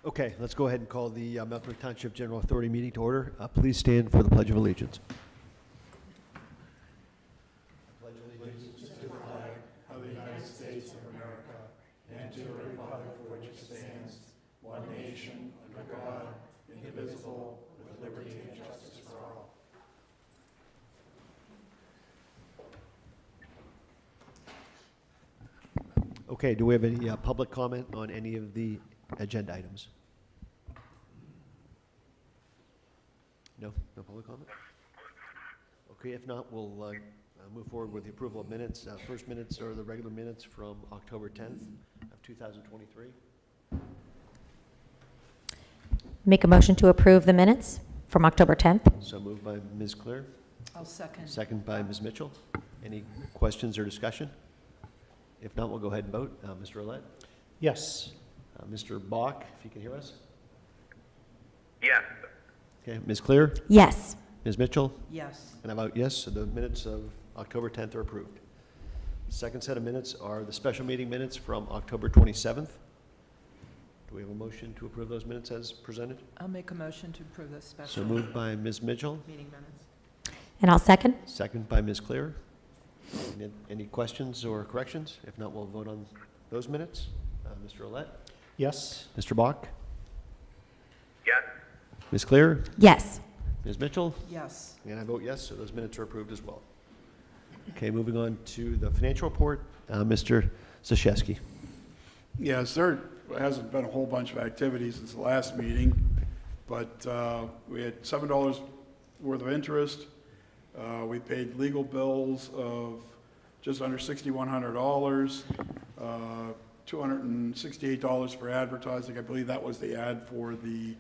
Okay, let's go ahead and call the Millcreek Township General Authority meeting to order. Please stand for the Pledge of Allegiance. Of the United States of America, and to the republic for which it stands, one nation, under God, indivisible, with liberty and justice for all. Okay, do we have any public comment on any of the agenda items? No? No public comment? Okay, if not, we'll move forward with the approval of minutes. First minutes are the regular minutes from October 10th of 2023. Make a motion to approve the minutes from October 10th. So moved by Ms. Clear, I'll second. second by Ms. Mitchell. Any questions or discussion? If not, we'll go ahead and vote. Mr. Ouellette? Yes. Mr. Bach, if you can hear us? Yes. Okay, Ms. Clear? Yes. Ms. Mitchell? Yes. And I vote yes, so the minutes of October 10th are approved. Second set of minutes are the special meeting minutes from October 27th. Do we have a motion to approve those minutes as presented? I'll make a motion to approve the special So moved by Ms. Mitchell, meeting minutes. And I'll second. second by Ms. Clear. Any questions or corrections? If not, we'll vote on those minutes. Mr. Ouellette? Yes. Mr. Bach? Yes. Ms. Clear? Yes. Ms. Mitchell? Yes. And I vote yes, so those minutes are approved as well. Okay, moving on to the financial report. Mr. Zaszewski. Yes, there hasn't been a whole bunch of activities since the last meeting, but we had $7 worth of interest. We paid legal bills of just under $6,100, $268 for advertising. I believe that was the ad for the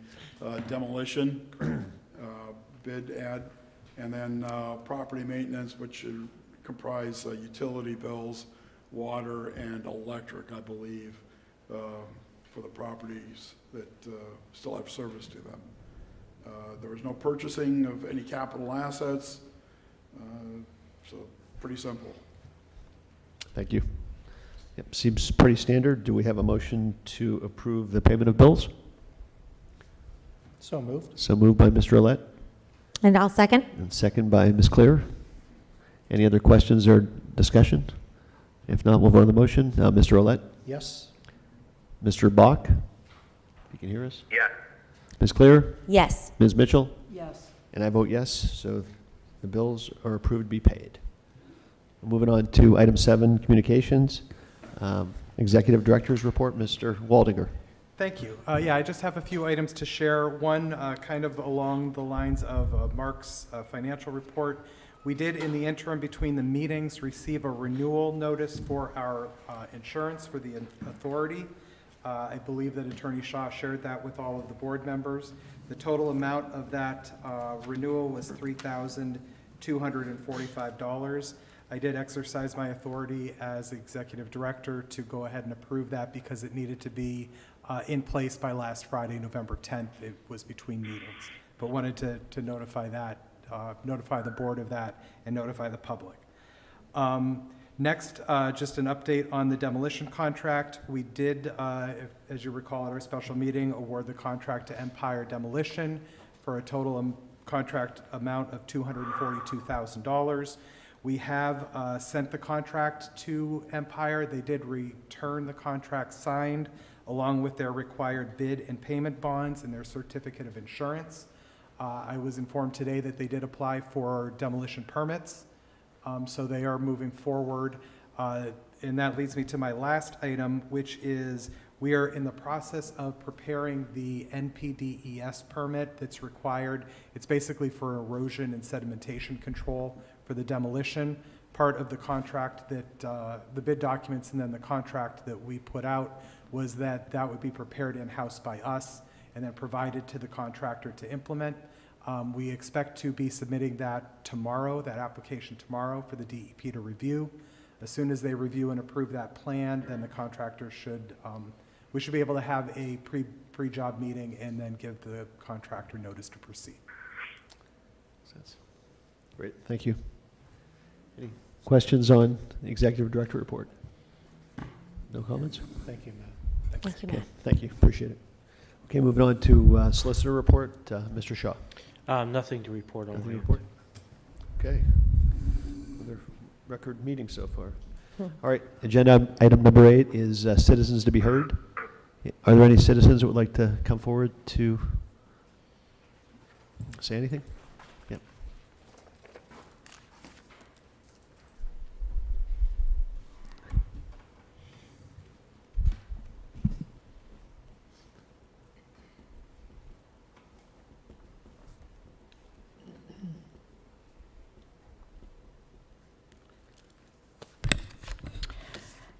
demolition bid ad. And then property maintenance, which comprise utility bills, water and electric, I believe, for the properties that still have service to them. There was no purchasing of any capital assets, so pretty simple. Thank you. Yep, seems pretty standard. Do we have a motion to approve the payment of bills? So moved. So moved by Mr. Ouellette And I'll second. and second by Ms. Clear. Any other questions or discussion? If not, we'll vote on the motion. Mr. Ouellette? Yes. Mr. Bach? If you can hear us? Yes. Ms. Clear? Yes. Ms. Mitchell? Yes. And I vote yes, so the bills are approved to be paid. Moving on to item 7, communications. Executive Director's report, Mr. Waldinger. Thank you. Yeah, I just have a few items to share. One, kind of along the lines of Mark's financial report. We did, in the interim between the meetings, receive a renewal notice for our insurance for the authority. I believe that Attorney Shaw shared that with all of the board members. The total amount of that renewal was $3,245. I did exercise my authority as executive director to go ahead and approve that because it needed to be in place by last Friday, November 10th. It was between meetings, but wanted to notify that, notify the board of that, and notify the public. Next, just an update on the demolition contract. We did, as you recall at our special meeting, award the contract to Empire Demolition for a total contract amount of $242,000. We have sent the contract to Empire. They did return the contract signed along with their required bid and payment bonds and their certificate of insurance. I was informed today that they did apply for demolition permits, so they are moving forward. And that leads me to my last item, which is we are in the process of preparing the NPDES permit that's required. It's basically for erosion and sedimentation control for the demolition. Part of the contract that, the bid documents and then the contract that we put out was that that would be prepared in-house by us and then provided to the contractor to implement. We expect to be submitting that tomorrow, that application tomorrow for the DEP to review. As soon as they review and approve that plan, then the contractor should, we should be able to have a pre-job meeting and then give the contractor notice to proceed. Great, thank you. Any questions on the Executive Director report? No comments? Thank you, Matt. Thank you, Okay, Matt. thank you, appreciate it. Okay, moving on to solicitor report. Mr. Shaw. Nothing to report on. Nothing to report? Okay. Another record meeting so far. All right, agenda item number 8 is citizens to be heard. Are there any citizens that would like to come forward to say anything? Yep.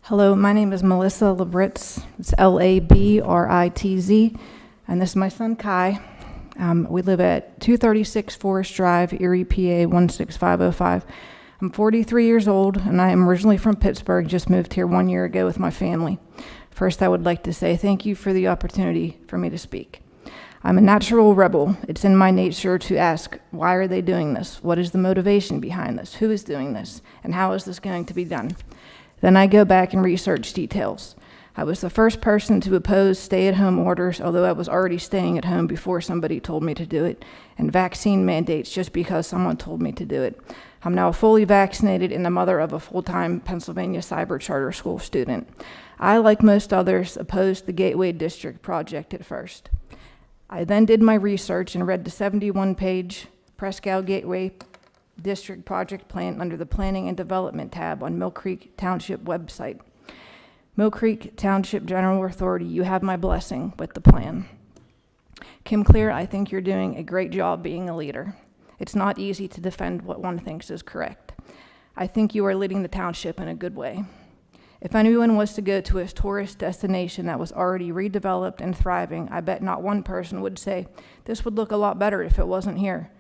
Hello, my name is Melissa Labritz. It's Labritz, and this is my son Kai. We live at 236 Forest Drive, Erie, PA 16505. I'm 43 years old, and I am originally from Pittsburgh, just moved here 1 year ago with my family. First, I would like to say thank you for the opportunity for me to speak. I'm a natural rebel. It's in my nature to ask, why are they doing this? What is the motivation behind this? Who is doing this? And how is this going to be done? Then I go back and research details. I was the first person to oppose stay-at-home orders, although I was already staying at home before somebody told me to do it, and vaccine mandates just because someone told me to do it. I'm now fully vaccinated and the mother of a full-time Pennsylvania cyber charter school student. I, like most others, opposed the Gateway District project at first. I then did my research and read the 71-page Prescal Gateway District project plan under the Planning and Development tab on Millcreek Township website. Millcreek Township General Authority, you have my blessing with the plan. Kim Clear, I think you're doing a great job being a leader. It's not easy to defend what one thinks is correct. I think you are leading the township in a good way. If anyone was to go to a tourist destination that was already redeveloped and thriving, I bet not one person would say, this would look a lot better if it wasn't here.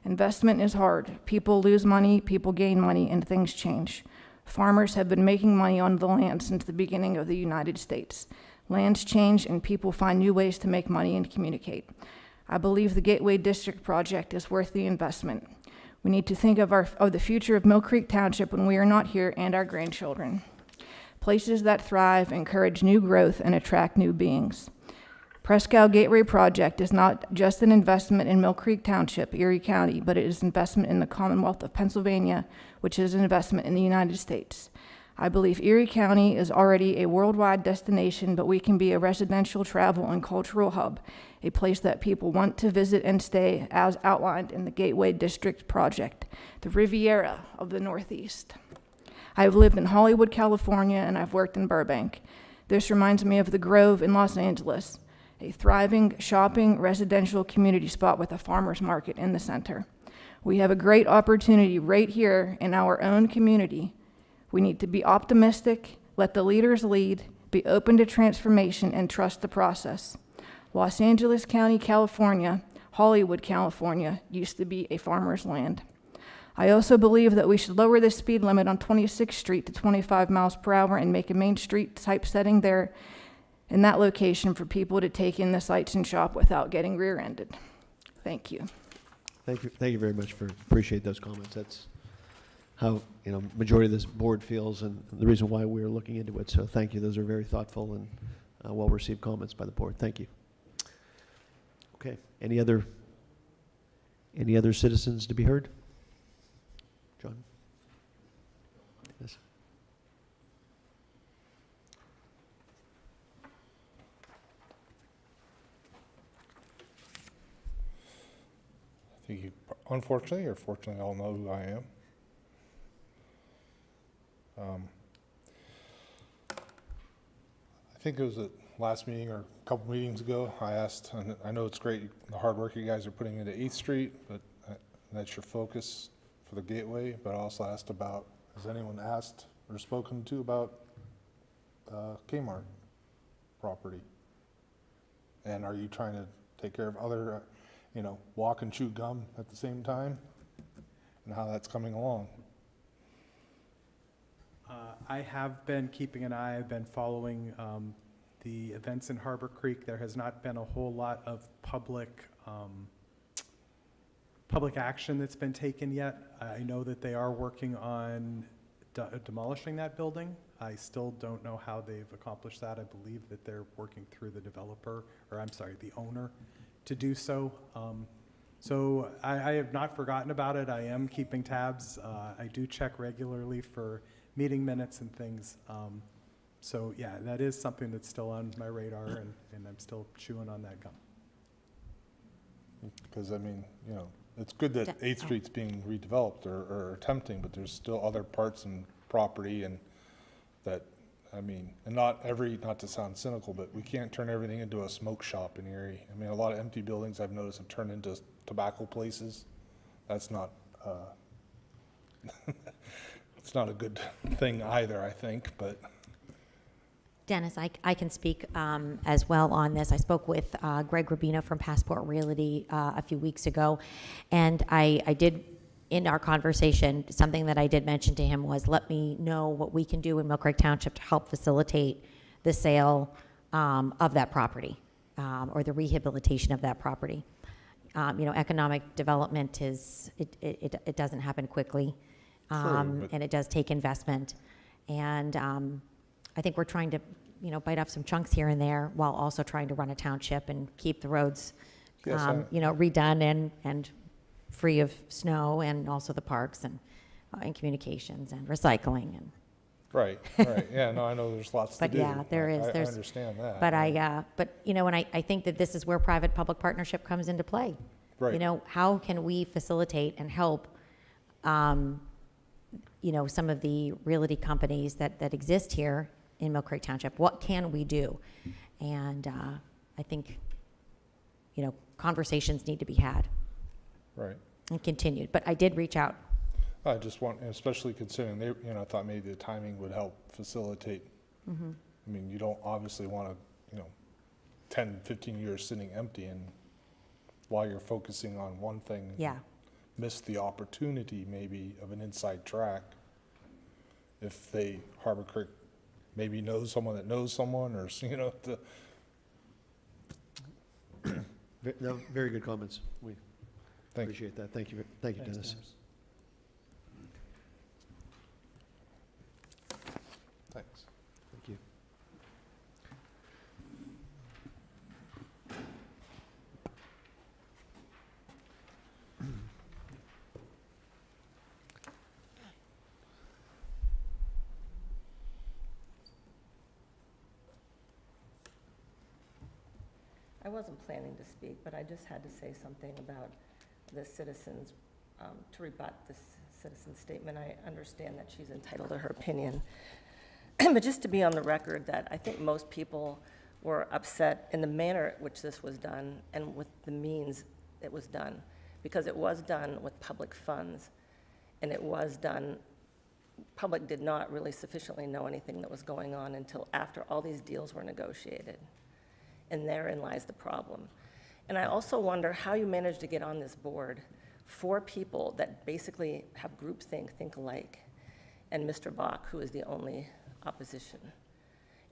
Investment is hard. People lose money, people gain money, and things change. Farmers have been making money on the land since the beginning of the United States. Lands change and people find new ways to make money and communicate. I believe the Gateway District project is worth the investment. We need to think of the future of Millcreek Township when we are not here and our grandchildren. Places that thrive encourage new growth and attract new beings. Prescal Gateway project is not just an investment in Millcreek Township, Erie County, but it is investment in the Commonwealth of Pennsylvania, which is an investment in the United States. I believe Erie County is already a worldwide destination, but we can be a residential travel and cultural hub, a place that people want to visit and stay as outlined in the Gateway District project, the Riviera of the Northeast. I've lived in Hollywood, California, and I've worked in Burbank. This reminds me of the Grove in Los Angeles, a thriving shopping residential community spot with a farmer's market in the center. We have a great opportunity right here in our own community. We need to be optimistic, let the leaders lead, be open to transformation, and trust the process. Los Angeles County, California, Hollywood, California, used to be a farmer's land. I also believe that we should lower the speed limit on 26th Street to 25 miles per hour and make a Main Street type setting there in that location for people to take in the sights and shop without getting rear-ended. Thank you. Thank you very much. Appreciate those comments. That's how majority of this board feels, and the reason why we're looking into it. So thank you. Those are very thoughtful and well-received comments by the board. Thank you. Okay. Any other citizens to be heard? John? Yes. I think you, unfortunately or fortunately, all know who I am. I think it was at last meeting or a couple meetings ago, I asked, and I know it's great, the hard work you guys are putting into 8th Street, but that's your focus for the Gateway, but I also asked about, has anyone asked or spoken to about Kmart property? And are you trying to take care of other, walk and chew gum at the same time? And how that's coming along? I have been keeping an eye. I've been following the events in Harbor Creek. There has not been a whole lot of public action that's been taken yet. I know that they are working on demolishing that building. I still don't know how they've accomplished that. I believe that they're working through the developer, or I'm sorry, the owner, to do so. So I have not forgotten about it. I am keeping tabs. I do check regularly for meeting minutes and things. So yeah, that is something that's still on my radar, and I'm still chewing on that gum. Because, I mean, you know, it's good that 8th Street's being redeveloped or attempting, but there's still other parts and property and that, I mean, and not to sound cynical, but we can't turn everything into a smoke shop in Erie. I mean, a lot of empty buildings I've noticed have turned into tobacco places. That's not, it's not a good thing either, I think, but. Dennis, I can speak as well on this. I spoke with Greg Rubino from Passport Realty a few weeks ago, and I did, in our conversation, something that I did mention to him was, let me know what we can do in Millcreek Township to help facilitate the sale of that property or the rehabilitation of that property. You know, economic development it doesn't happen quickly, True, but- and it does take investment, and I think we're trying to, you know, bite off some chunks here and there while also trying to run a township and keep the roads, Yes, you know, redone and free of snow, and also the parks and communications and recycling and. Right, yeah, no, I know there's lots to But do. yeah, there is. I There's- understand that. But but you know, and I think that this is where private-public partnership comes into play. Right. You know, how can we facilitate and help, you know, some of the realty companies that exist here in Millcreek Township? What can we do? And I think, you know, conversations need to be had Right. and continued. But I did reach out. I just want, especially considering they, you know, I thought maybe the timing would help facilitate. Mm-hmm. I mean, you don't obviously want to, you know, 10, 15 years sitting empty and while you're focusing on one thing. Yeah. Miss the opportunity maybe of an inside track. If they, Harbor Creek, maybe knows someone that knows someone, or, you know, No, very good comments. We Thank you. appreciate that. Thank you, Thanks, Dennis. Thanks. Thank you. I wasn't planning to speak, but I just had to say something about the citizens, to rebut this citizen's statement. I understand that she's entitled to her opinion. But just to be on the record, that I think most people were upset in the manner at which this was done and with the means it was done, because it was done with public funds, and it was done, public did not really sufficiently know anything that was going on until after all these deals were negotiated. And therein lies the problem. And I also wonder how you managed to get on this board 4 people that basically have groupthink, think alike, and Mr. Bach, who is the only opposition.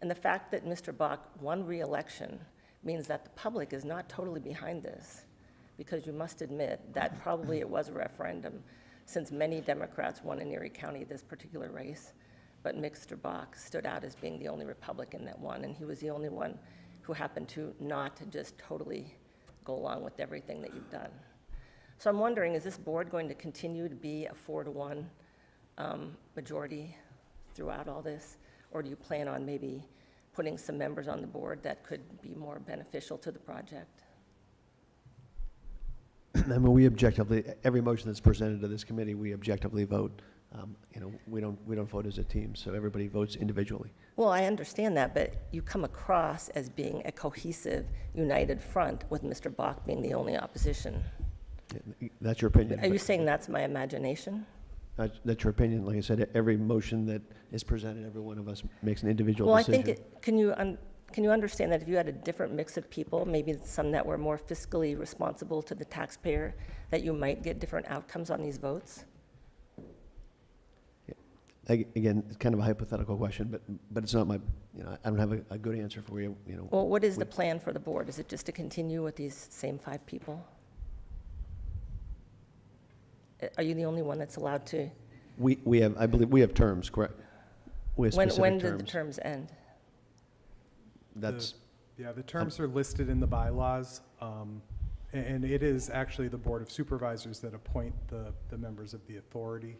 And the fact that Mr. Bach won re-election means that the public is not totally behind this, because you must admit that probably it was a referendum, since many Democrats won in Erie County this particular race, but Mr. Bach stood out as being the only Republican that won, and he was the only one who happened to not just totally go along with everything that you've done. So I'm wondering, is this board going to continue to be a 4-to-1 majority throughout all this? Or do you plan on maybe putting some members on the board that could be more beneficial to the project? I mean, we objectively, every motion that's presented to this committee, we objectively vote. You know, we don't vote as a team, so everybody votes individually. Well, I understand that, but you come across as being a cohesive, united front with Mr. Bach being the only opposition. That's your opinion. Are you but saying that's my imagination? That's your opinion. Like I said, every motion that is presented, every one of us makes an individual Well, I decision. think, can you understand that if you had a different mix of people, maybe some that were more fiscally responsible to the taxpayer, that you might get different outcomes on these votes? Again, it's kind of a hypothetical question, but it's not my, you know, I don't have a good answer for you, you know. Well, what is the plan for the board? Is it just to continue with these same 5 people? Are you the only one that's allowed to We have, I believe, we have terms, correct? We have When specific did the terms. terms end? That's, Yeah, the terms are listed in the bylaws, and it is actually the Board of Supervisors that appoint the members of the authority.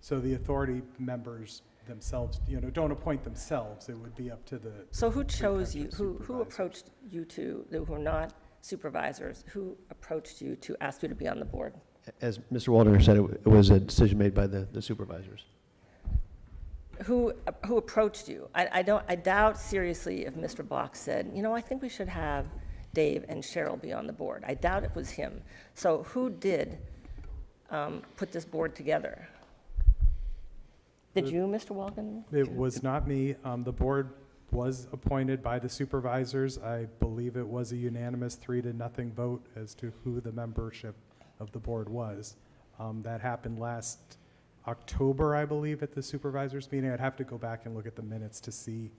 So the authority members themselves, don't appoint themselves. It would be up to the. So who the chose you? township Who supervisors. approached you two, who were not supervisors? Who approached you to ask you to be on the board? as Mr. Waldner said, it was a decision made by the supervisors. Who approached you? I doubt seriously if Mr. Block said, I think we should have Dave and Cheryl be on the board. I doubt it was him. So who did put this board together? Did you, Mr. Walken? It was not me. The board was appointed by the supervisors. I believe it was a unanimous 3-0 vote as to who the membership of the board was. That happened last October, I believe, at the supervisors meeting. I'd have to go back and look at the minutes to see,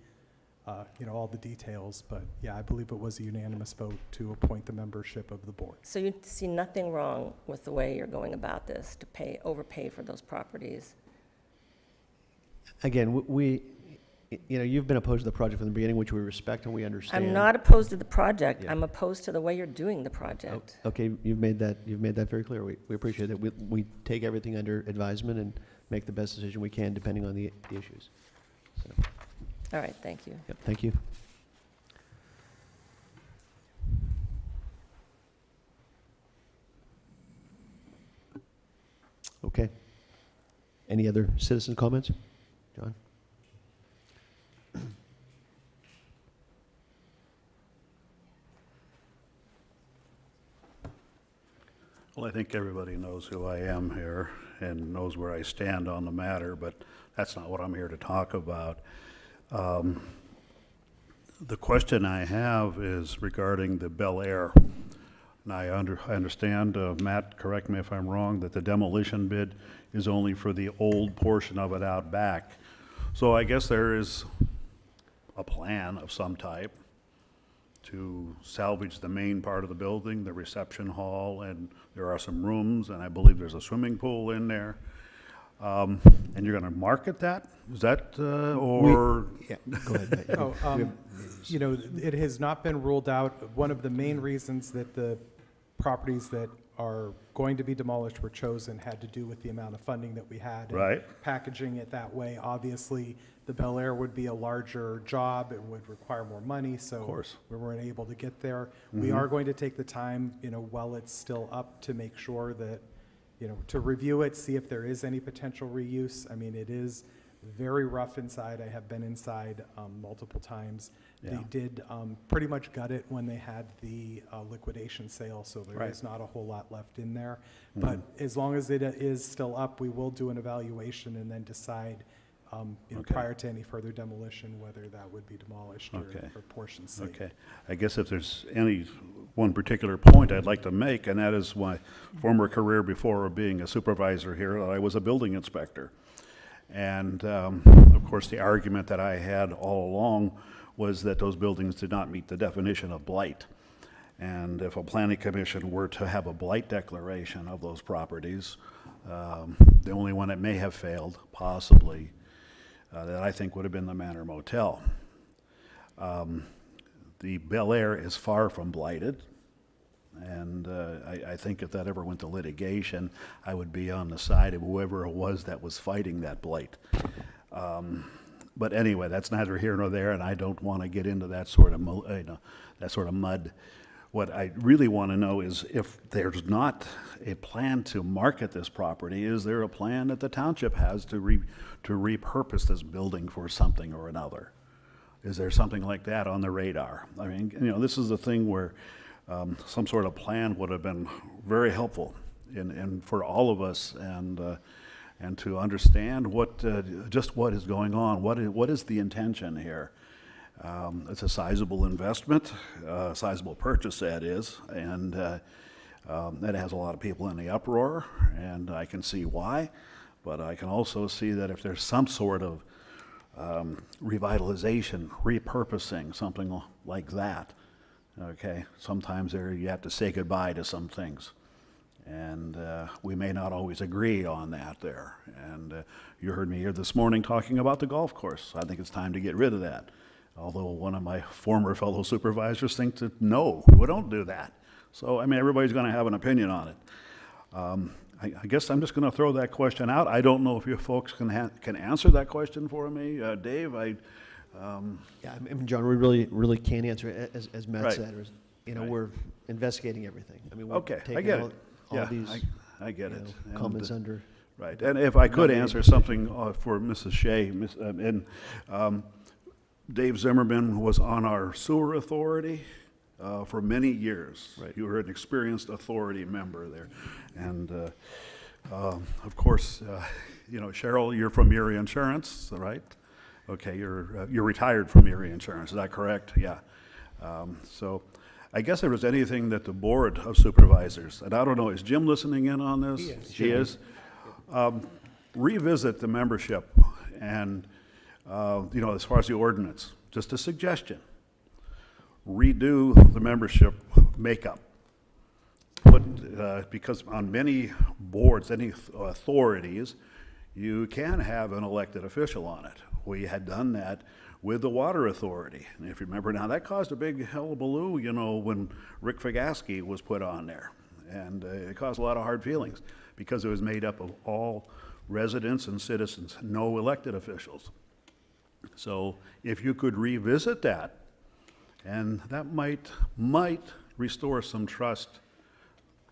all the details. But yeah, I believe it was a unanimous vote to appoint the membership of the board. So you see nothing wrong with the way you're going about this, to overpay for those properties? Again, you've been opposed to the project from the beginning, which we respect and we understand. I'm not opposed to the project. Yeah. I'm opposed to the way you're doing the project. Okay, you've made that very clear. We appreciate it. We take everything under advisement and make the best decision we can depending on the issues. So, All right, thank you. yep, thank you. Okay. Any other citizen comments? John? Well, I think everybody knows who I am here and knows where I stand on the matter, but that's not what I'm here to talk about. The question I have is regarding the Bel Air. And I understand, Matt, correct me if I'm wrong, that the demolition bid is only for the old portion of it out back. So I guess there is a plan of some type to salvage the main part of the building, the reception hall, and there are some rooms, and I believe there's a swimming pool in there. And you're gonna market that? Is that, or? Yeah, go ahead. Matt. Oh, it has not been ruled out. One of the main reasons that the properties that are going to be demolished were chosen had to do with the amount of funding that we had. and Right. Packaging it that way. Obviously, the Bel Air would be a larger job. It would require more money, so course. we weren't able to get there. We are going to take the time, while it's still up, to make sure that, to review it, see if there is any potential reuse. I mean, it is very rough inside. I have been inside multiple times. Yeah. They did pretty much gut it when they had the liquidation sale, so there Right. is not a whole lot left in there. But as long as it is still up, we will do an evaluation and then decide, Okay. prior to any further demolition, whether that would be demolished Okay. or portions saved. Okay. I guess if there's any one particular point I'd like to make, and that is my former career before being a supervisor here, that I was a building inspector. And, of course, the argument that I had all along was that those buildings did not meet the definition of blight. And if a planning commission were to have a blight declaration of those properties, the only one that may have failed, possibly, that I think would have been the Manor Motel. The Bel Air is far from blighted, and I think if that ever went to litigation, I would be on the side of whoever it was that was fighting that blight. But anyway, that's neither here nor there, and I don't want to get into that sort of mud. What I really want to know is if there's not a plan to market this property, is there a plan that the township has to repurpose this building for something or another? Is there something like that on the radar? I mean, this is the thing where some sort of plan would have been very helpful in for all of us, and to understand just what is going on. What is the intention here? It's a sizable investment, a sizable purchase, that is, and that has a lot of people in the uproar, and I can see why, but I can also see that if there's some sort of revitalization, repurposing, something like that, okay, sometimes you have to say goodbye to some things. And we may not always agree on that there. And you heard me here this morning talking about the golf course. I think it's time to get rid of that. Although one of my former fellow supervisors thinks that, no, we don't do that. So, I mean, everybody's going to have an opinion on it. I guess I'm just going to throw that question out. I don't know if you folks can answer that question for me. Dave, Yeah, I mean, John, we really can't answer it, as Matt Right. said. Right. We're investigating everything. I mean, we're okay, I taking get all it. all Yeah, these I get it. And, comments under. right, and if I could Not answer something for Mrs. Shea, Dave Zimmerman was on our sewer authority for many years. Right. You were an experienced authority member there. And of course, Cheryl, you're from Erie Insurance, right? Okay, you're retired from Erie Insurance, is that correct? Yeah. So I guess if there's anything that the Board of Supervisors, and I don't know, is Jim listening in on this? He is. Revisit the membership and, as far as the ordinance, just a suggestion. Redo the membership makeup. Because on many boards, any authorities, you can have an elected official on it. We had done that with the Water Authority. And if you remember now, that caused a big hullabaloo, when Rick Figaski was put on there. And it caused a lot of hard feelings because it was made up of all residents and citizens, no elected officials. So if you could revisit that, and that might restore some trust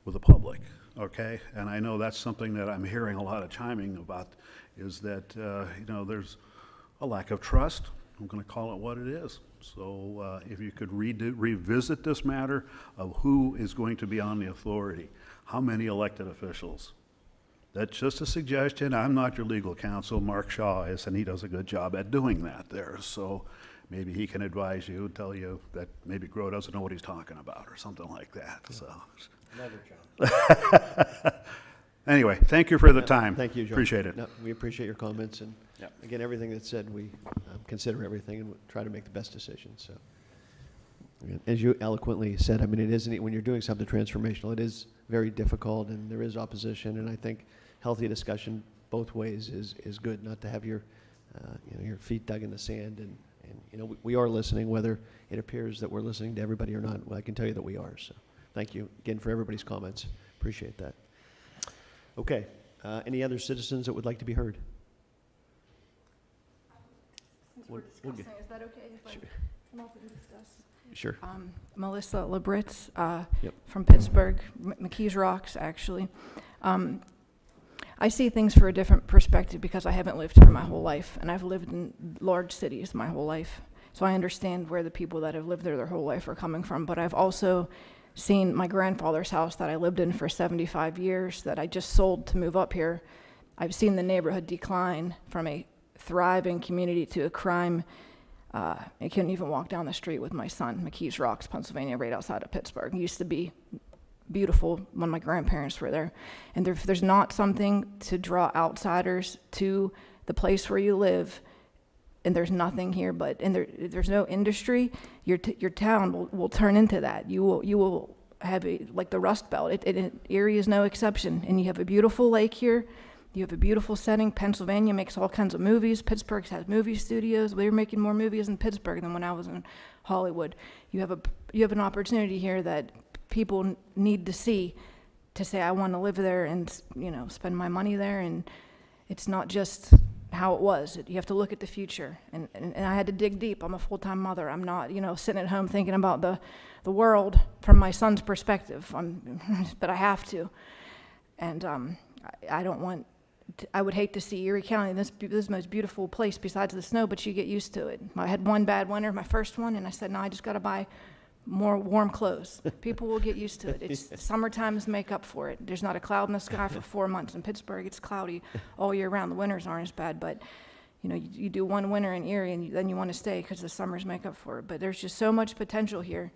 with the public, okay? And I know that's something that I'm hearing a lot of chiming about, is that, there's a lack of trust. I'm going to call it what it is. So if you could revisit this matter of who is going to be on the authority, how many elected officials. That's just a suggestion. I'm not your legal counsel. Mark Shaw is, and he does a good job at doing that there. So maybe he can advise you, tell you that maybe Grow doesn't know what he's talking about or something like that. So. Anyway, thank you for the time. Thank you, John. Appreciate it. No, we appreciate your comments, and Yep. again, everything that's said, we consider everything and try to make the best decision. So, again, as you eloquently said, I mean, it isn't, when you're doing something transformational, it is very difficult, and there is opposition, and I think healthy discussion both ways is good, not to have your feet dug in the sand, and we are listening, whether it appears that we're listening to everybody or not. Well, I can tell you that we are. So, thank you again for everybody's comments. Appreciate that. Okay. Any other citizens that would like to be heard? Since we're discussing, is that okay if I come up and discuss? Sure. Melissa Labritz Yep. from Pittsburgh, McKees Rocks, actually. I see things for a different perspective because I haven't lived here my whole life, and I've lived in large cities my whole life. So I understand where the people that have lived there their whole life are coming from, but I've also seen my grandfather's house that I lived in for 75 years that I just sold to move up here. I've seen the neighborhood decline from a thriving community to a crime. I couldn't even walk down the street with my son, McKees Rocks, Pennsylvania, right outside of Pittsburgh. It used to be beautiful when my grandparents were there. And if there's not something to draw outsiders to the place where you live, and there's nothing here, there's no industry, your town will turn into that. You will have like the Rust Belt. Erie is no exception. And you have a beautiful lake here. You have a beautiful setting. Pennsylvania makes all kinds of movies. Pittsburgh has movie studios. They're making more movies in Pittsburgh than when I was in Hollywood. You have an opportunity here that people need to see, to say, I want to live there and spend my money there. And it's not just how it was. You have to look at the future. And I had to dig deep. I'm a full-time mother. I'm not, sitting at home thinking about the world from my son's perspective. But I have to. And I don't want, I would hate to see Erie County, this most beautiful place besides the snow, but you get used to it. I had one bad winter, my first one, and I said, no, I just got to buy more warm clothes. People will get used to it. Summertimes make up for it. There's not a cloud in the sky for 4 months. In Pittsburgh, it's cloudy all year round. The winters aren't as bad, but you do one winter in Erie, and then you want to stay because the summers make up for it. But there's just so much potential here.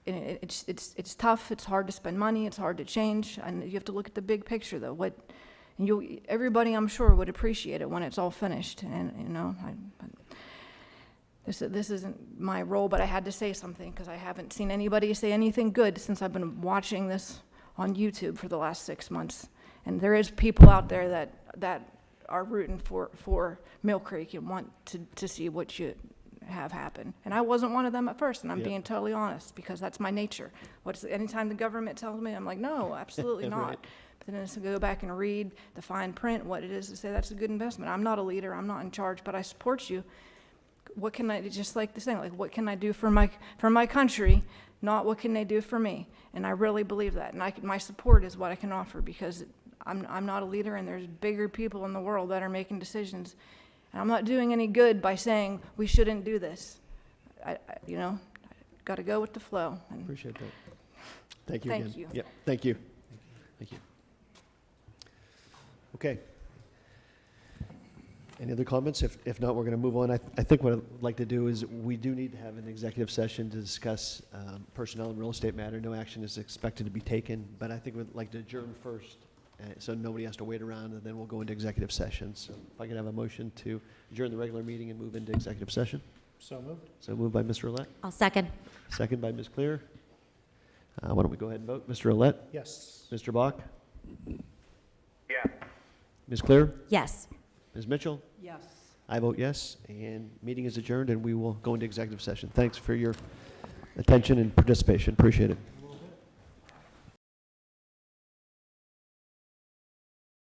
It's tough. It's hard to spend money. It's hard to change, and you have to look at the big picture, though. Everybody, I'm sure, would appreciate it when it's all finished. And This isn't my role, but I had to say something because I haven't seen anybody say anything good since I've been watching this on YouTube for the last 6 months. And there is people out there that are rooting for Millcreek and want to see what should have happen. And I wasn't one of them at first, and I'm Yeah. being totally honest because that's my nature. Anytime the government tells me, I'm like, no, absolutely not. Right. But then it's to go back and read the fine print, what it is to say that's a good investment. I'm not a leader, I'm not in charge, but I support you. What can I, just like the saying, like, what can I do for my country, not what can they do for me? And I really believe that, and my support is what I can offer, because I'm not a leader, and there's bigger people in the world that are making decisions. And I'm not doing any good by saying we shouldn't do this. Got to go with the flow. And Appreciate that. Thank you again. Thank you. Yep, thank you. Thank you. Okay. Any other comments? If not, we're going to move on. I think what I'd like to do is, we do need to have an executive session to discuss personnel and real estate matter. No action is expected to be taken, but I think we'd like to adjourn first, so nobody has to wait around, and then we'll go into executive session. So if I could have a motion to adjourn the regular meeting and move into executive session. So moved. So moved by Mr. Olet, I'll second. second by Ms. Clear. Why don't we go ahead and vote? Mr. Olet, Yes. Mr. Bach, Yes. Ms. Clear, Yes. Ms. Mitchell. Yes. I vote yes, and meeting is adjourned, and we will go into executive session. Thanks for your attention and participation. Appreciate it.